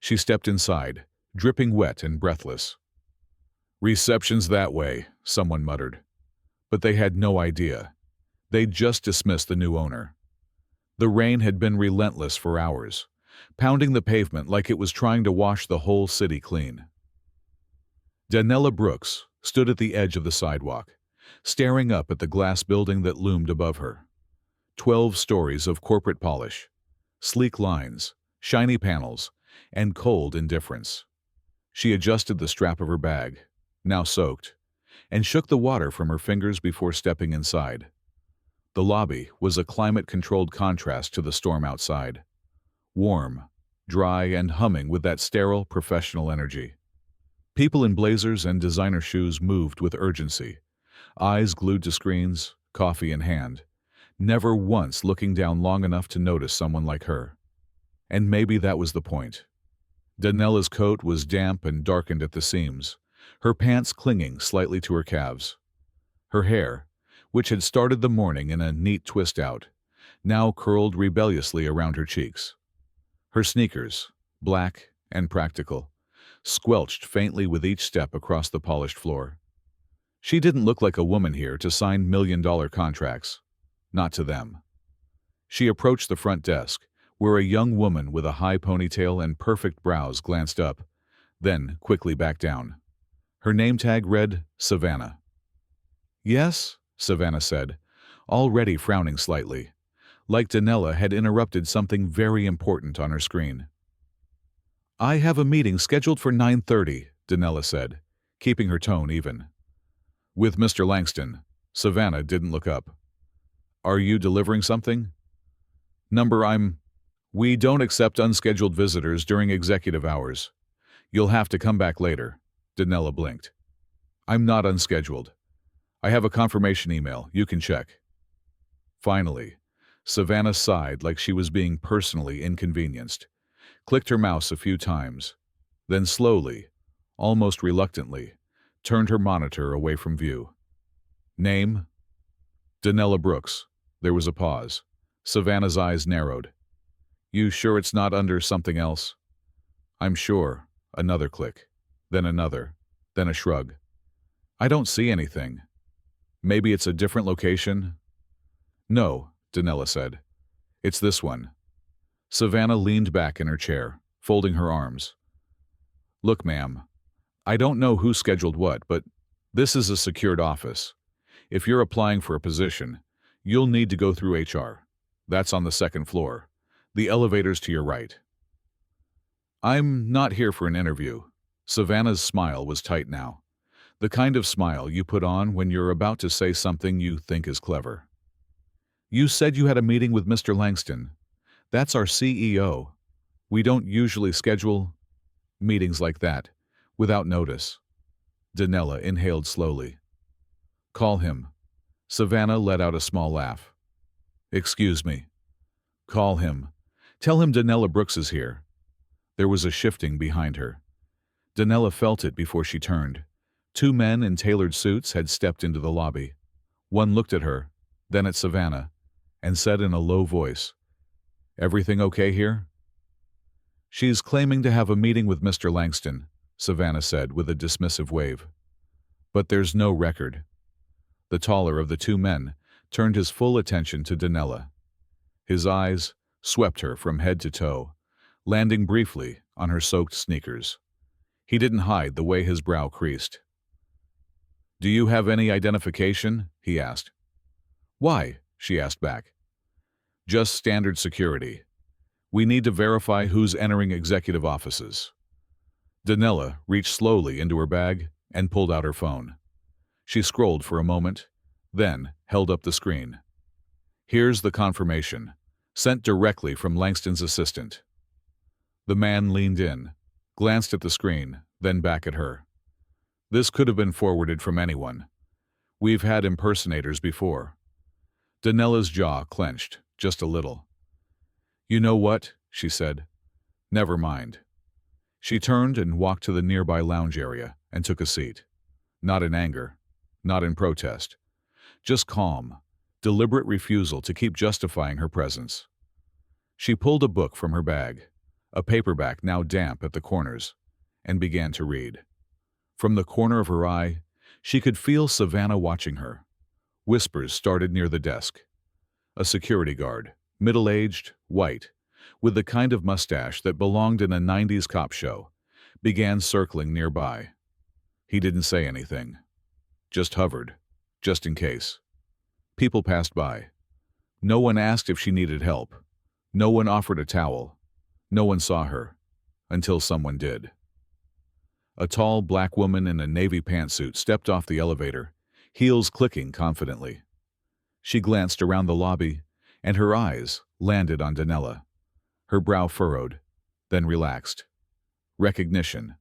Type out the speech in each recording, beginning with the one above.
She stepped inside, dripping wet and breathless. "Reception's that way," someone muttered. But they had no idea. They'd just dismissed the new owner. The rain had been relentless for hours, pounding the pavement like it was trying to wash the whole city clean. Daniela Brooks stood at the edge of the sidewalk, staring up at the glass building that loomed above her. 12 stories of corporate polish, sleek lines, shiny panels, and cold indifference. She adjusted the strap of her bag, now soaked, and shook the water from her fingers before stepping inside. The lobby was a climate-controlled contrast to the storm outside. Warm, dry, and humming with that sterile, professional energy. People in blazers and designer shoes moved with urgency, eyes glued to screens, coffee in hand, never once looking down long enough to notice someone like her. And maybe that was the point. Daniela's coat was damp and darkened at the seams, her pants clinging slightly to her calves. Her hair, which had started the morning in a neat twist out, now curled rebelliously around her cheeks. Her sneakers, black and practical, squelched faintly with each step across the polished floor. She didn't look like a woman here to sign million-dollar contracts. Not to them. She approached the front desk, where a young woman with a high ponytail and perfect brows glanced up, then quickly back down. Her name tag read Savannah. "Yes?" Savannah said, already frowning slightly, like Daniela had interrupted something very important on her screen. "I have a meeting scheduled for 9:30, Daniela said, keeping her tone even. "With Mr. Langston." Savannah didn't look up. "Are you delivering something?" We don't accept unscheduled visitors during executive hours. You'll have to come back later," Daniela blinked. "I'm not unscheduled. I have a confirmation email, you can check." Finally, Savannah sighed like she was being personally inconvenienced, clicked her mouse a few times, then slowly, almost reluctantly, turned her monitor away from view. "Name?" "Daniela Brooks." There was a pause. Savannah's eyes narrowed. "You sure it's not under something else?" "I'm sure." Another click. Then another. Then a shrug. "I don't see anything. Maybe it's a different location?" "No," Daniela said. "It's this one." Savannah leaned back in her chair, folding her arms. "Look, ma'am, I don't know who scheduled what, but this is a secured office. If you're applying for a position, you'll need to go through HR. That's on the second floor. The elevator's to your right." "I'm not here for an interview." Savannah's smile was tight now. The kind of smile you put on when you're about to say something you think is clever. "You said you had a meeting with Mr. Langston. That's our CEO. We don't usually schedule meetings like that, without notice." Daniela inhaled slowly. "Call him." Savannah let out a small laugh. "Excuse me." "Call him. Tell him Daniela Brooks is here." There was a shifting behind her. Daniela felt it before she turned. 2 men in tailored suits had stepped into the lobby. One looked at her, then at Savannah, and said in a low voice, "Everything okay here?" "She's claiming to have a meeting with Mr. Langston," Savannah said with a dismissive wave. "But there's no record." The taller of the 2 men turned his full attention to Daniela. His eyes swept her from head to toe, landing briefly on her soaked sneakers. He didn't hide the way his brow creased. "Do you have any identification?" he asked. "Why?" she asked back. "Just standard security. We need to verify who's entering executive offices." Daniela reached slowly into her bag and pulled out her phone. She scrolled for a moment, then held up the screen. "Here's the confirmation, sent directly from Langston's assistant." The man leaned in, glanced at the screen, then back at her. "This could have been forwarded from anyone. We've had impersonators before." Daniela's jaw clenched, just a little. "You know what?" she said. "Never mind." She turned and walked to the nearby lounge area and took a seat. Not in anger, not in protest. Just calm, deliberate refusal to keep justifying her presence. She pulled a book from her bag, a paperback now damp at the corners, and began to read. From the corner of her eye, she could feel Savannah watching her. Whispers started near the desk. A security guard, middle-aged, white, with the kind of mustache that belonged in a 90s cop show, began circling nearby. He didn't say anything, just hovered, just in case. People passed by. No one asked if she needed help. No one offered a towel. No one saw her, until someone did. A tall black woman in a navy pantsuit stepped off the elevator, heels clicking confidently. She glanced around the lobby, and her eyes landed on Donella. Her brow furrowed, then relaxed. Recognition.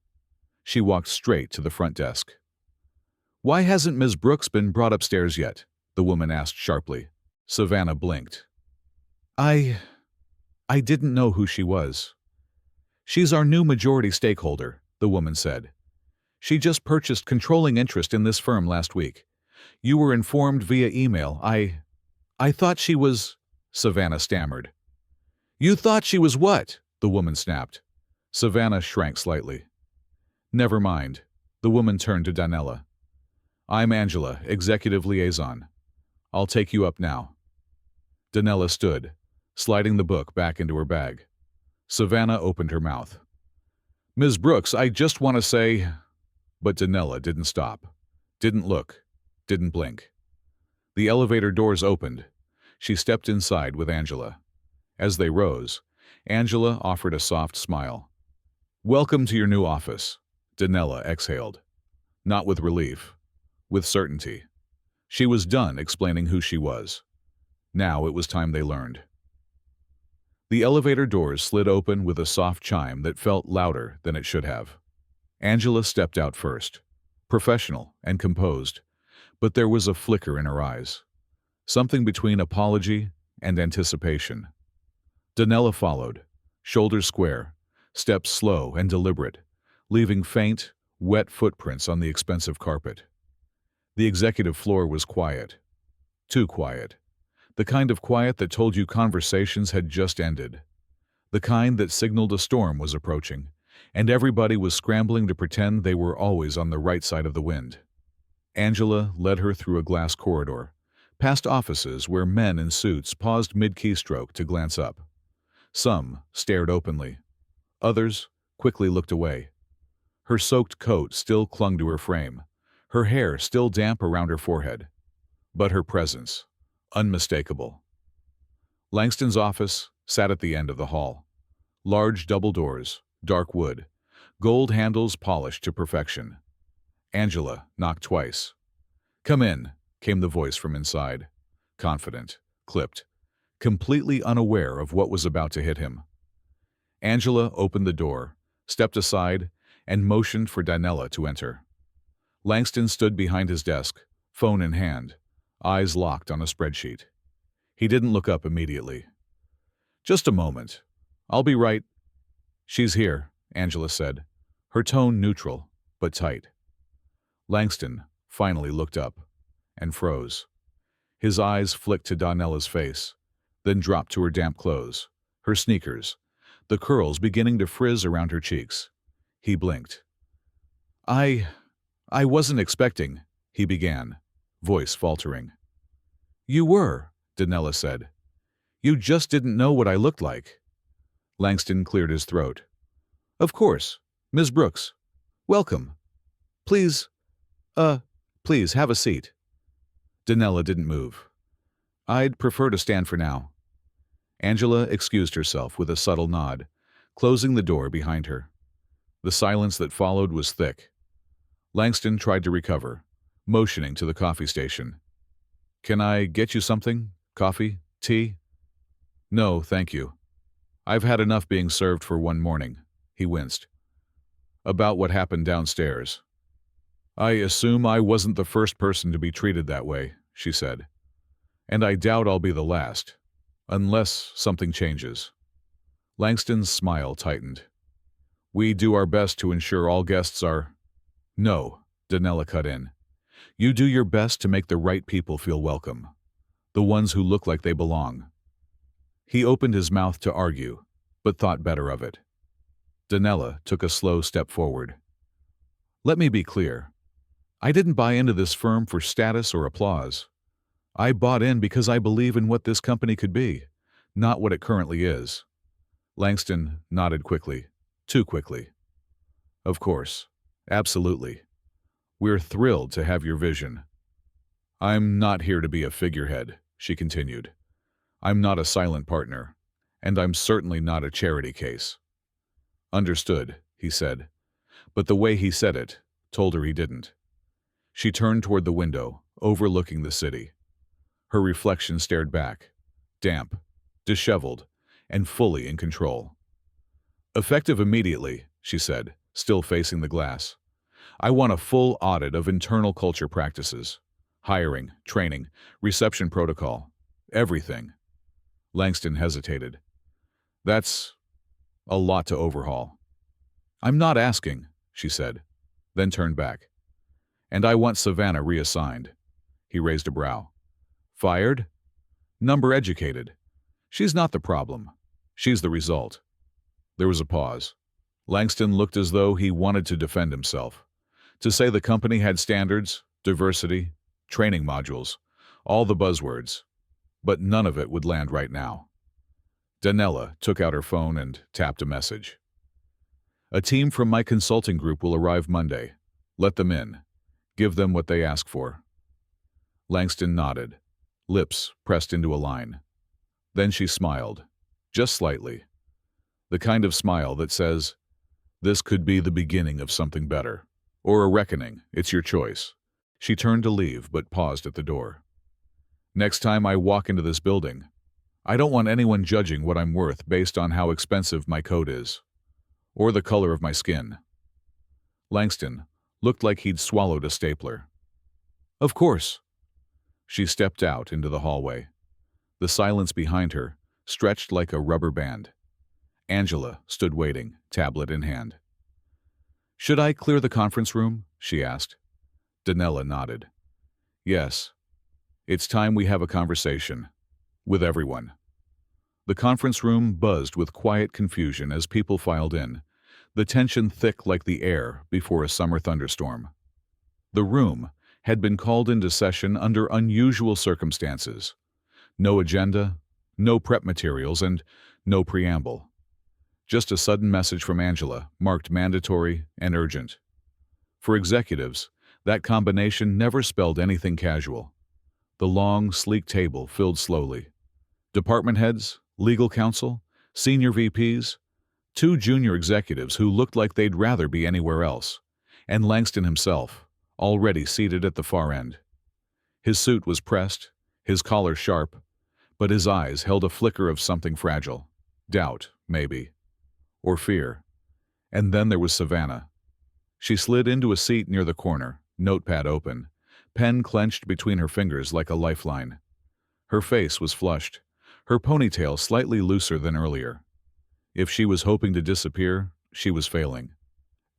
She walked straight to the front desk. "Why hasn't Ms. Brooks been brought upstairs yet?" the woman asked sharply. Savannah blinked. I didn't know who she was." "She's our new majority stakeholder," the woman said. "She just purchased controlling interest in this firm last week. You were informed via email. I thought she was—" Savannah stammered. "You thought she was what?" the woman snapped. Savannah shrank slightly. "Never mind." The woman turned to Donella. "I'm Angela, executive liaison. I'll take you up now." Donella stood, sliding the book back into her bag. Savannah opened her mouth. "Ms. Brooks, I just want to say—" But Donella didn't stop, didn't look, didn't blink. The elevator doors opened. She stepped inside with Angela. As they rose, Angela offered a soft smile. "Welcome to your new office," Donella exhaled. Not with relief, with certainty. She was done explaining who she was. Now it was time they learned. The elevator doors slid open with a soft chime that felt louder than it should have. Angela stepped out first, professional and composed, but there was a flicker in her eyes, something between apology and anticipation. Donella followed, shoulders square, steps slow and deliberate, leaving faint, wet footprints on the expensive carpet. The executive floor was quiet. Too quiet. The kind of quiet that told you conversations had just ended. The kind that signaled a storm was approaching, and everybody was scrambling to pretend they were always on the right side of the wind. Angela led her through a glass corridor, past offices where men in suits paused mid-keystroke to glance up. Some stared openly. Others quickly looked away. Her soaked coat still clung to her frame, her hair still damp around her forehead. But her presence, unmistakable. Langston's office sat at the end of the hall. Large double doors, dark wood, gold handles polished to perfection. Angela knocked twice. "Come in," came the voice from inside. Confident, clipped, completely unaware of what was about to hit him. Angela opened the door, stepped aside, and motioned for Donella to enter. Langston stood behind his desk, phone in hand, eyes locked on a spreadsheet. He didn't look up immediately. "Just a moment. I'll be right—" "She's here," Angela said, her tone neutral, but tight. Langston finally looked up and froze. His eyes flicked to Donella's face, then dropped to her damp clothes, her sneakers, the curls beginning to frizz around her cheeks. He blinked. I wasn't expecting," he began, voice faltering. "You were," Donella said. "You just didn't know what I looked like." Langston cleared his throat. "Of course, Ms. Brooks. Welcome. Please have a seat." Donella didn't move. "I'd prefer to stand for now." Angela excused herself with a subtle nod, closing the door behind her. The silence that followed was thick. Langston tried to recover, motioning to the coffee station. "Can I get you something? Coffee? Tea?" "No, thank you. I've had enough being served for one morning," he winced. "About what happened downstairs." "I assume I wasn't the first person to be treated that way," she said. "And I doubt I'll be the last, unless something changes." Langston's smile tightened. "We do our best to ensure all guests are—" "No," Donella cut in. "You do your best to make the right people feel welcome. The ones who look like they belong." He opened his mouth to argue, but thought better of it. Danella took a slow step forward. Let me be clear. I didn't buy into this firm for status or applause. I bought in because I believe in what this company could be, not what it currently is. Langston nodded quickly, too quickly. Of course. Absolutely. We're thrilled to have your vision. I'm not here to be a figurehead, she continued. I'm not a silent partner, and I'm certainly not a charity case. Understood, he said, but the way he said it told her he didn't. She turned toward the window, overlooking the city. Her reflection stared back, damp, disheveled, and fully in control. Effective immediately, she said, still facing the glass. I want a full audit of internal culture practices. Hiring, training, reception protocol, everything. Langston hesitated. That's a lot to overhaul. I'm not asking, she said, then turned back. And I want Savannah reassigned. He raised a brow. Fired? Number educated. She's not the problem. She's the result. There was a pause. Langston looked as though he wanted to defend himself. To say the company had standards, diversity, training modules, all the buzzwords, but none of it would land right now. Danella took out her phone and tapped a message. A team from my consulting group will arrive Monday. Let them in. Give them what they ask for. Langston nodded, lips pressed into a line. Then she smiled, just slightly. The kind of smile that says, this could be the beginning of something better. Or a reckoning, it's your choice. She turned to leave, but paused at the door. Next time I walk into this building, I don't want anyone judging what I'm worth based on how expensive my coat is, or the color of my skin. Langston looked like he'd swallowed a stapler. Of course. She stepped out into the hallway. The silence behind her stretched like a rubber band. Angela stood waiting, tablet in hand. Should I clear the conference room? She asked. Danella nodded. Yes. It's time we have a conversation. With everyone. The conference room buzzed with quiet confusion as people filed in, the tension thick like the air before a summer thunderstorm. The room had been called into session under unusual circumstances. No agenda, no prep materials, and no preamble. Just a sudden message from Angela, marked mandatory and urgent. For executives, that combination never spelled anything casual. The long, sleek table filled slowly. Department heads, legal counsel, senior VPs, 2 junior executives who looked like they'd rather be anywhere else, and Langston himself, already seated at the far end. His suit was pressed, his collar sharp, but his eyes held a flicker of something fragile. Doubt, maybe. Or fear. And then there was Savannah. She slid into a seat near the corner, notepad open, pen clenched between her fingers like a lifeline. Her face was flushed, her ponytail slightly looser than earlier. If she was hoping to disappear, she was failing.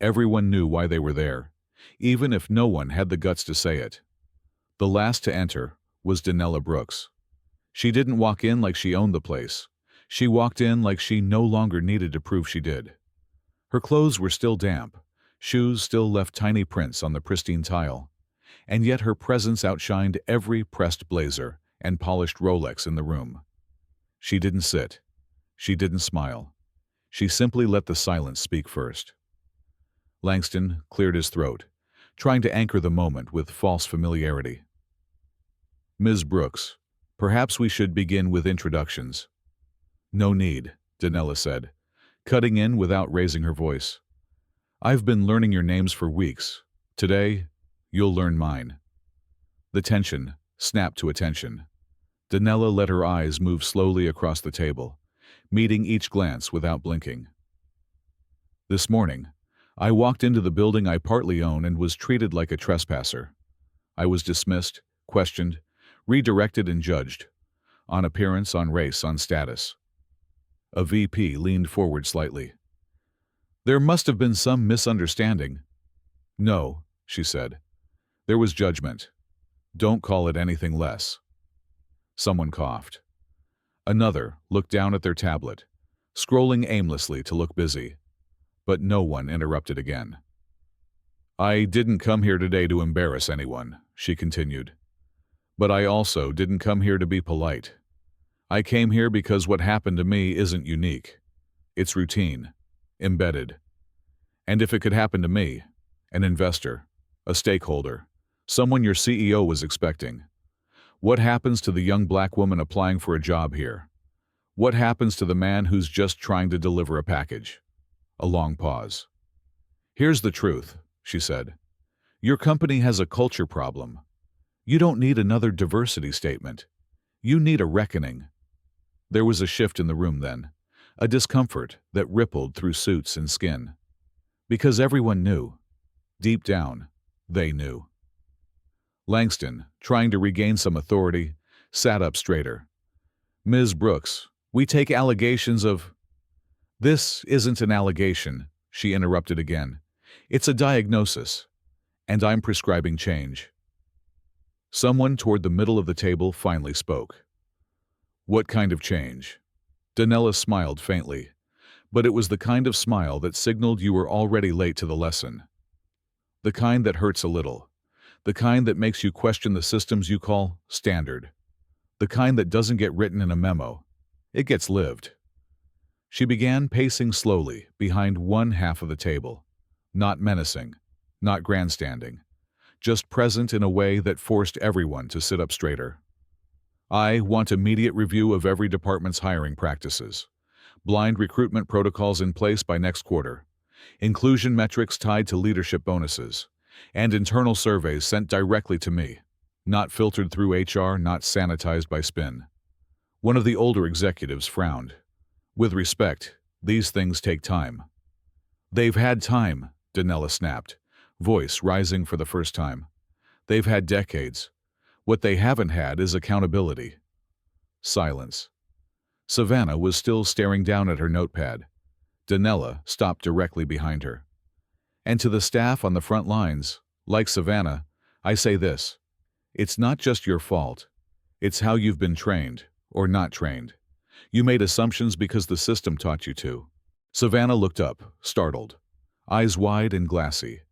Everyone knew why they were there, even if no one had the guts to say it. The last to enter was Danella Brooks. She didn't walk in like she owned the place. She walked in like she no longer needed to prove she did. Her clothes were still damp, shoes still left tiny prints on the pristine tile, and yet her presence outshined every pressed blazer and polished Rolex in the room. She didn't sit. She didn't smile. She simply let the silence speak first. Langston cleared his throat, trying to anchor the moment with false familiarity. Ms. Brooks, perhaps we should begin with introductions. No need, Danella said, cutting in without raising her voice. I've been learning your names for weeks. Today, you'll learn mine. The tension snapped to attention. Danella let her eyes move slowly across the table, meeting each glance without blinking. This morning, I walked into the building I partly own and was treated like a trespasser. I was dismissed, questioned, redirected and judged. On appearance, on race, on status. A VP leaned forward slightly. There must have been some misunderstanding. No, she said. There was judgment. Don't call it anything less. Someone coughed. Another looked down at their tablet, scrolling aimlessly to look busy. But no one interrupted again. "I didn't come here today to embarrass anyone," she continued. "But I also didn't come here to be polite. I came here because what happened to me isn't unique. It's routine, embedded. And if it could happen to me, an investor, a stakeholder, someone your CEO was expecting, what happens to the young black woman applying for a job here? What happens to the man who's just trying to deliver a package?" A long pause. "Here's the truth," she said. "Your company has a culture problem. You don't need another diversity statement. You need a reckoning." There was a shift in the room then, a discomfort that rippled through suits and skin. Because everyone knew. Deep down, they knew. Langston, trying to regain some authority, sat up straighter. "Ms. Brooks, we take allegations of—" "This isn't an allegation," she interrupted again. "It's a diagnosis, and I'm prescribing change." Someone toward the middle of the table finally spoke. "What kind of change?" Donella smiled faintly, but it was the kind of smile that signaled you were already late to the lesson. The kind that hurts a little. The kind that makes you question the systems you call standard. The kind that doesn't get written in a memo. It gets lived. She began pacing slowly behind one half of the table. Not menacing, not grandstanding, just present in a way that forced everyone to sit up straighter. "I want immediate review of every department's hiring practices. Blind recruitment protocols in place by next quarter. Inclusion metrics tied to leadership bonuses. And internal surveys sent directly to me. Not filtered through HR, not sanitized by spin." One of the older executives frowned. "With respect, these things take time." "They've had time," Donella snapped, voice rising for the first time. "They've had decades. What they haven't had is accountability." Silence. Savannah was still staring down at her notepad. Donella stopped directly behind her. "And to the staff on the front lines, like Savannah, I say this. It's not just your fault. It's how you've been trained, or not trained. You made assumptions because the system taught you to." Savannah looked up, startled, eyes wide and glassy.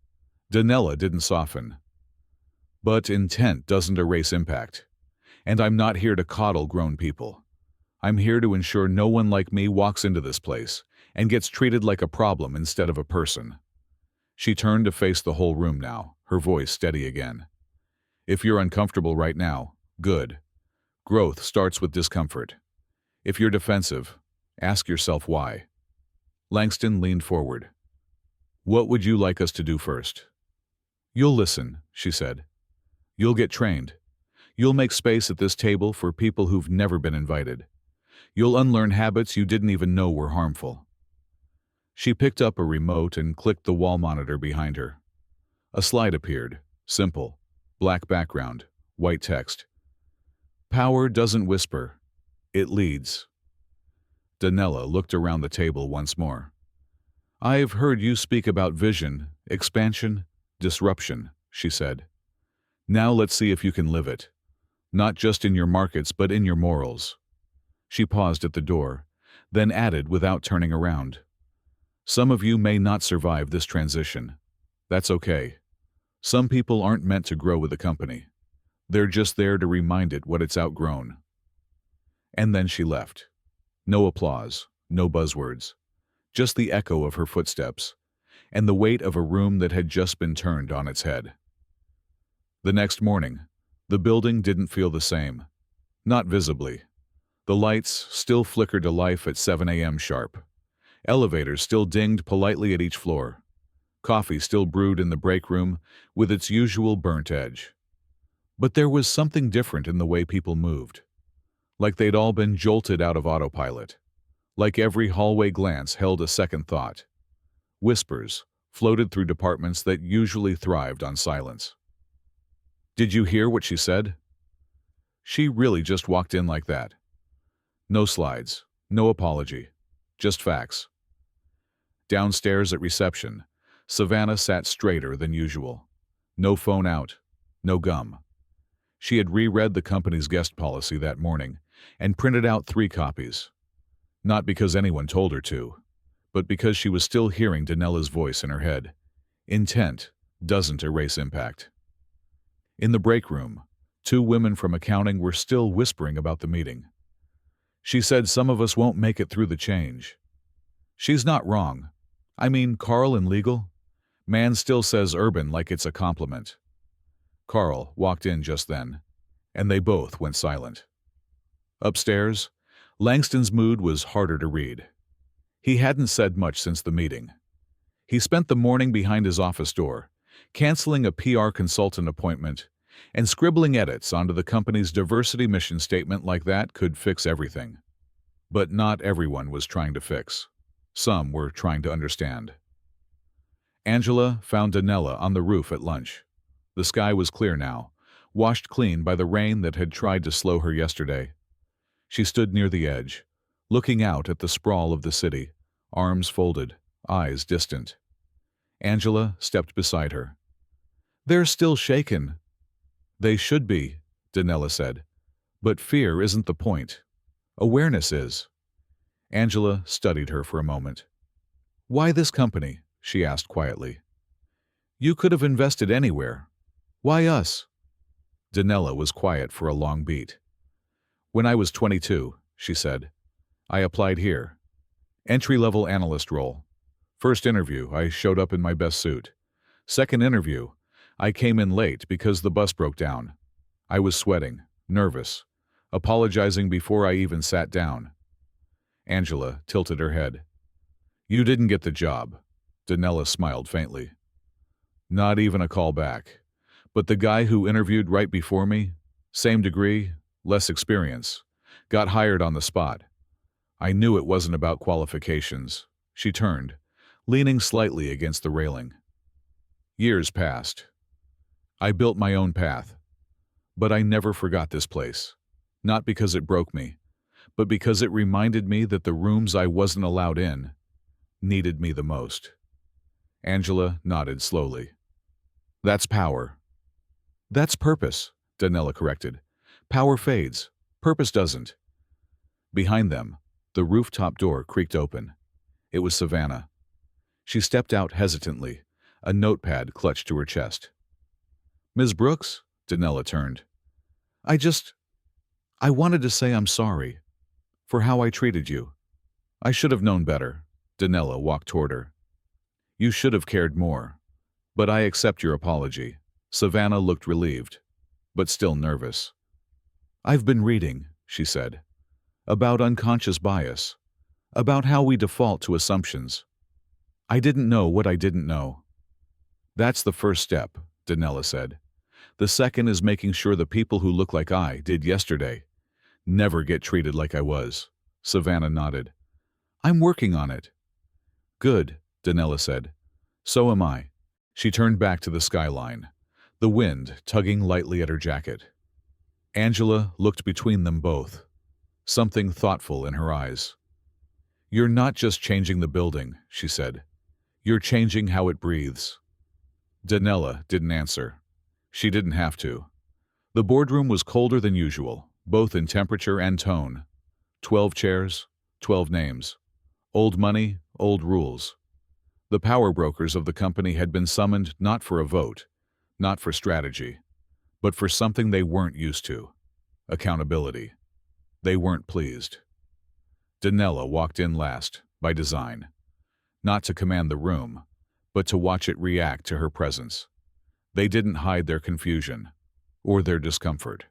Donella didn't soften. "But intent doesn't erase impact. And I'm not here to coddle grown people. I'm here to ensure no one like me walks into this place and gets treated like a problem instead of a person." She turned to face the whole room now, her voice steady again. "If you're uncomfortable right now, good. Growth starts with discomfort. If you're defensive, ask yourself why." Langston leaned forward. "What would you like us to do first?" "You'll listen," she said. "You'll get trained. You'll make space at this table for people who've never been invited. You'll unlearn habits you didn't even know were harmful." She picked up a remote and clicked the wall monitor behind her. A slide appeared, simple, black background, white text. "Power doesn't whisper. It leads." Donella looked around the table once more. "I've heard you speak about vision, expansion, disruption," she said. "Now let's see if you can live it. Not just in your markets, but in your morals." She paused at the door, then added without turning around. "Some of you may not survive this transition. That's okay. Some people aren't meant to grow with the company. They're just there to remind it what it's outgrown." And then she left. No applause, no buzzwords. Just the echo of her footsteps, and the weight of a room that had just been turned on its head. The next morning, the building didn't feel the same. Not visibly. The lights still flickered to life at 7 a.m. sharp. Elevators still dinged politely at each floor. Coffee still brewed in the break room with its usual burnt edge. But there was something different in the way people moved. Like they'd all been jolted out of autopilot. Like every hallway glance held a second thought. Whispers floated through departments that usually thrived on silence. "Did you hear what she said?" She really just walked in like that. No slides, no apology, just facts. Downstairs at reception, Savannah sat straighter than usual. No phone out, no gum. She had reread the company's guest policy that morning and printed out 3 copies. Not because anyone told her to, but because she was still hearing Danella's voice in her head. Intent doesn't erase impact. In the break room, two women from accounting were still whispering about the meeting. She said some of us won't make it through the change. She's not wrong. I mean, Carl in legal? Man still says urban like it's a compliment. Carl walked in just then, and they both went silent. Upstairs, Langston's mood was harder to read. He hadn't said much since the meeting. He spent the morning behind his office door, canceling a PR consultant appointment and scribbling edits onto the company's diversity mission statement like that could fix everything. But not everyone was trying to fix. Some were trying to understand. Angela found Danella on the roof at lunch. The sky was clear now, washed clean by the rain that had tried to slow her yesterday. She stood near the edge, looking out at the sprawl of the city, arms folded, eyes distant. Angela stepped beside her. "They're still shaken." "They should be," Danella said. "But fear isn't the point. Awareness is." Angela studied her for a moment. "Why this company?" she asked quietly. "You could have invested anywhere. Why us?" Danella was quiet for a long beat. "When I was 22, she said, I applied here. Entry-level analyst role. First interview, I showed up in my best suit. Second interview, I came in late because the bus broke down. I was sweating, nervous, apologizing before I even sat down." Angela tilted her head. "You didn't get the job." Danella smiled faintly. "Not even a call back. But the guy who interviewed right before me, same degree, less experience, got hired on the spot. I knew it wasn't about qualifications." She turned, leaning slightly against the railing. "Years passed. I built my own path. But I never forgot this place. Not because it broke me, but because it reminded me that the rooms I wasn't allowed in needed me the most." Angela nodded slowly. "That's power." "That's purpose," Danella corrected. "Power fades. Purpose doesn't." Behind them, the rooftop door creaked open. It was Savannah. She stepped out hesitantly, a notepad clutched to her chest. "Ms. Brooks?" Danella turned. I wanted to say I'm sorry for how I treated you." "I should have known better." Danella walked toward her. "You should have cared more. But I accept your apology." Savannah looked relieved, but still nervous. "I've been reading," she said, "about unconscious bias, about how we default to assumptions. I didn't know what I didn't know." "That's the first step," Danella said. "The second is making sure the people who look like I did yesterday never get treated like I was." Savannah nodded. "I'm working on it." "Good," Danella said. "So am I." She turned back to the skyline, the wind tugging lightly at her jacket. Angela looked between them both, something thoughtful in her eyes. "You're not just changing the building," she said. "You're changing how it breathes." Danella didn't answer. She didn't have to. The boardroom was colder than usual, both in temperature and tone. 12 chairs, 12 names. Old money, old rules. The power brokers of the company had been summoned not for a vote, not for strategy, but for something they weren't used to: accountability. They weren't pleased. Danella walked in last, by design. Not to command the room, but to watch it react to her presence. They didn't hide their confusion, or their discomfort.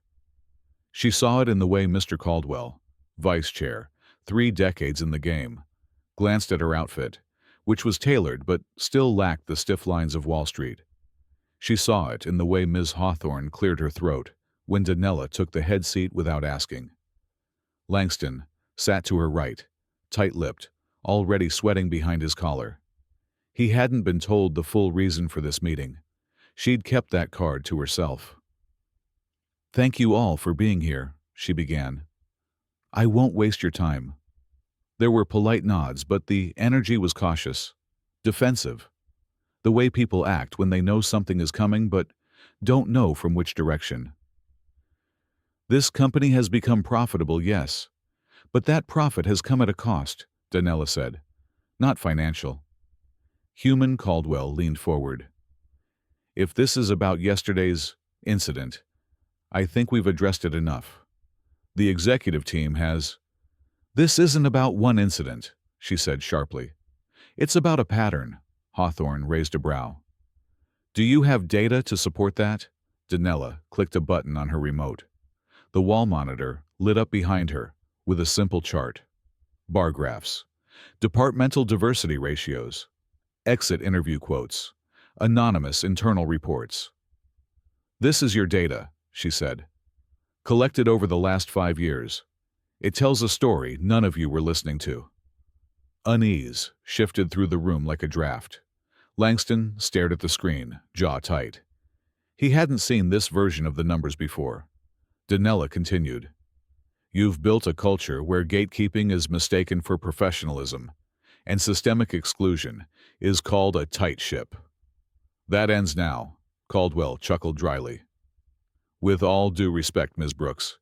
She saw it in the way Mr. Caldwell, vice chair, 3 decades in the game, glanced at her outfit, which was tailored but still lacked the stiff lines of Wall Street. She saw it in the way Ms. Hawthorne cleared her throat when Danella took the head seat without asking. Langston sat to her right, tight-lipped, already sweating behind his collar. He hadn't been told the full reason for this meeting. She'd kept that card to herself. "Thank you all for being here," she began. "I won't waste your time." There were polite nods, but the energy was cautious, defensive. The way people act when they know something is coming but don't know from which direction. "This company has become profitable, yes. But that profit has come at a cost," Danella said. not financial. Human. Caldwell leaned forward. If this is about yesterday's incident, I think we've addressed it enough. The executive team has... This isn't about one incident, she said sharply. It's about a pattern. Hawthorne raised a brow. Do you have data to support that? Donella clicked a button on her remote. The wall monitor lit up behind her with a simple chart. Bar graphs, departmental diversity ratios, exit interview quotes, anonymous internal reports. This is your data, she said. Collected over the last 5 years. It tells a story none of you were listening to. Unease shifted through the room like a draft. Langston stared at the screen, jaw tight. He hadn't seen this version of the numbers before. Donella continued. You've built a culture where gatekeeping is mistaken for professionalism, and systemic exclusion is called a tight ship. That ends now, Caldwell chuckled dryly. With all due respect, Ms. Brooks,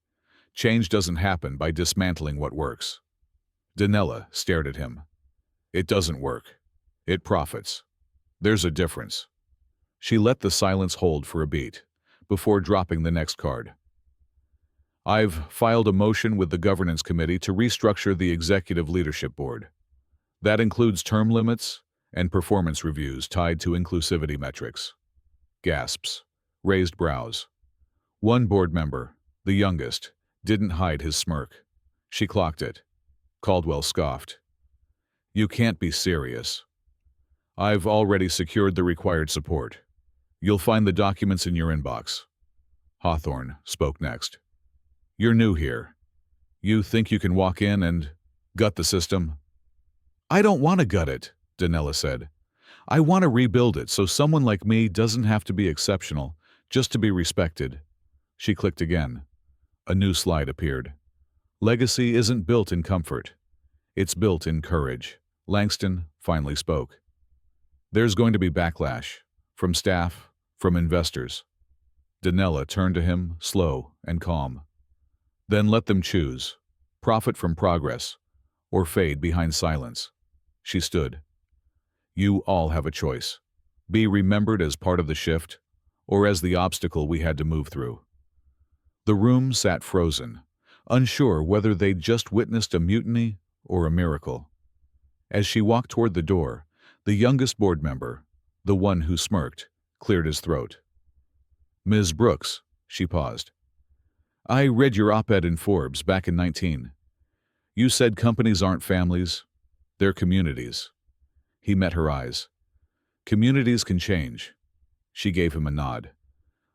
change doesn't happen by dismantling what works. Donella stared at him. It doesn't work. It profits. There's a difference. She let the silence hold for a beat, before dropping the next card. I've filed a motion with the Governance Committee to restructure the Executive Leadership Board. That includes term limits and performance reviews tied to inclusivity metrics. Gasps. Raised brows. One board member, the youngest, didn't hide his smirk. She clocked it. Caldwell scoffed. You can't be serious. I've already secured the required support. You'll find the documents in your inbox. Hawthorne spoke next. You're new here. You think you can walk in and gut the system? I don't want to gut it, Donella said. I want to rebuild it so someone like me doesn't have to be exceptional just to be respected. She clicked again. A new slide appeared. Legacy isn't built in comfort. It's built in courage. Langston finally spoke. There's going to be backlash. From staff, from investors. Donella turned to him, slow and calm. Then let them choose. Profit from progress, or fade behind silence. She stood. You all have a choice. Be remembered as part of the shift, or as the obstacle we had to move through. The room sat frozen, unsure whether they'd just witnessed a mutiny or a miracle. As she walked toward the door, the youngest board member, the one who smirked, cleared his throat. Ms. Brooks, she paused. I read your op-ed in Forbes back in 19. You said companies aren't families, they're communities. He met her eyes. Communities can change. She gave him a nod.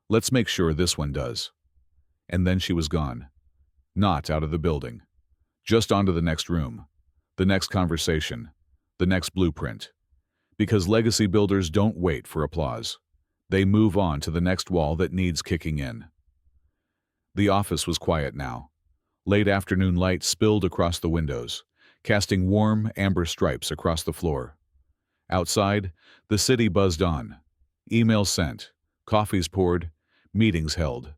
Let's make sure this one does. And then she was gone. Not out of the building. Just onto the next room, the next conversation, the next blueprint. Because legacy builders don't wait for applause. They move on to the next wall that needs kicking in. The office was quiet now. Late afternoon light spilled across the windows, casting warm, amber stripes across the floor. Outside, the city buzzed on. Emails sent, coffees poured, meetings held.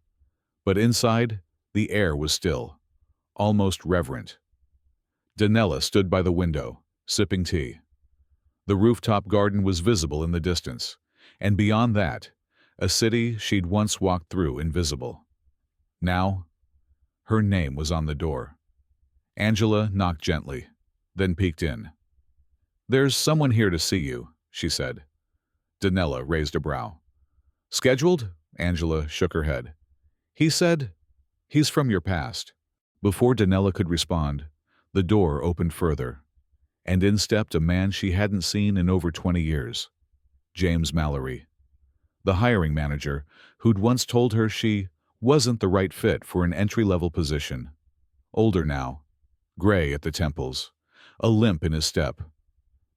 But inside, the air was still, almost reverent. Donella stood by the window, sipping tea. The rooftop garden was visible in the distance, and beyond that, a city she'd once walked through invisible. Now, her name was on the door. Angela knocked gently, then peeked in. There's someone here to see you, she said. Donella raised a brow. Scheduled? Angela shook her head. He said, he's from your past. Before Donella could respond, the door opened further, and in stepped a man she hadn't seen in over 20 years. James Mallory. The hiring manager who'd once told her she wasn't the right fit for an entry-level position. Older now, gray at the temples, a limp in his step.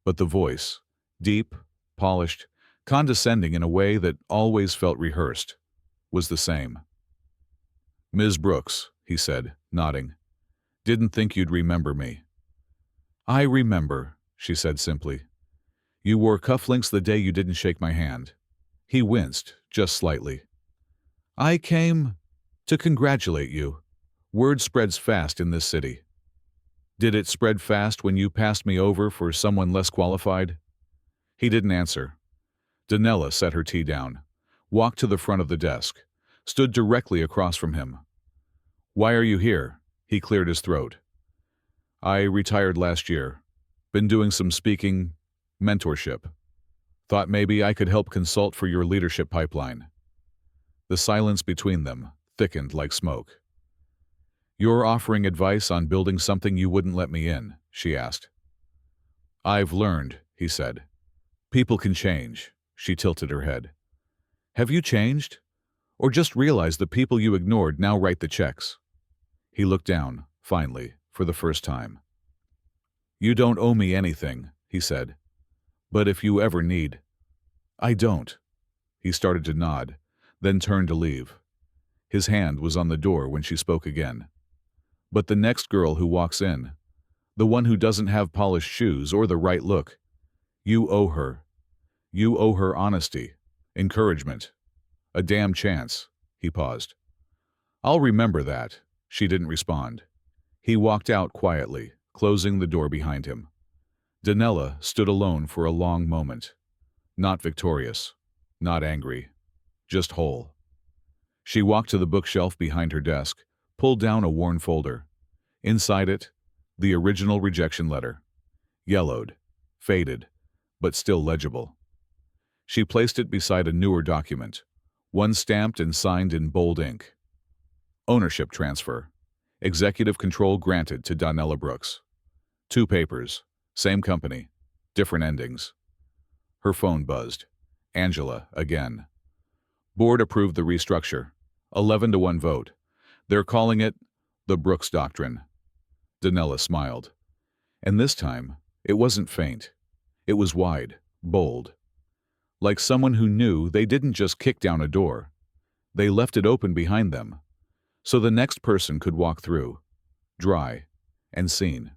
But the voice, deep, polished, condescending in a way that always felt rehearsed, was the same. Ms. Brooks, he said, nodding. Didn't think you'd remember me. I remember, she said simply. You wore cufflinks the day you didn't shake my hand. He winced, just slightly. I came to congratulate you. Word spreads fast in this city. Did it spread fast when you passed me over for someone less qualified? He didn't answer. Danella set her tea down, walked to the front of the desk, stood directly across from him. Why are you here? He cleared his throat. I retired last year. Been doing some speaking, mentorship. Thought maybe I could help consult for your leadership pipeline. The silence between them thickened like smoke. You're offering advice on building something you wouldn't let me in, she asked. I've learned, he said. People can change. She tilted her head. Have you changed? Or just realized the people you ignored now write the checks? He looked down, finally, for the first time. You don't owe me anything, he said. But if you ever need... I don't. He started to nod, then turned to leave. His hand was on the door when she spoke again. But the next girl who walks in, the one who doesn't have polished shoes or the right look, you owe her. You owe her honesty, encouragement, a damn chance. He paused. I'll remember that. She didn't respond. He walked out quietly, closing the door behind him. Danella stood alone for a long moment. Not victorious, not angry, just whole. She walked to the bookshelf behind her desk, pulled down a worn folder. Inside it, the original rejection letter. Yellowed, faded, but still legible. She placed it beside a newer document, one stamped and signed in bold ink. Ownership transfer. Executive control granted to Danella Brooks. 2 papers, same company, different endings. Her phone buzzed. Angela, again. Board approved the restructure. 11-1 vote. They're calling it the Brooks Doctrine. Danella smiled. And this time, it wasn't faint. It was wide, bold. Like someone who knew they didn't just kick down a door. They left it open behind them, so the next person could walk through, dry and seen.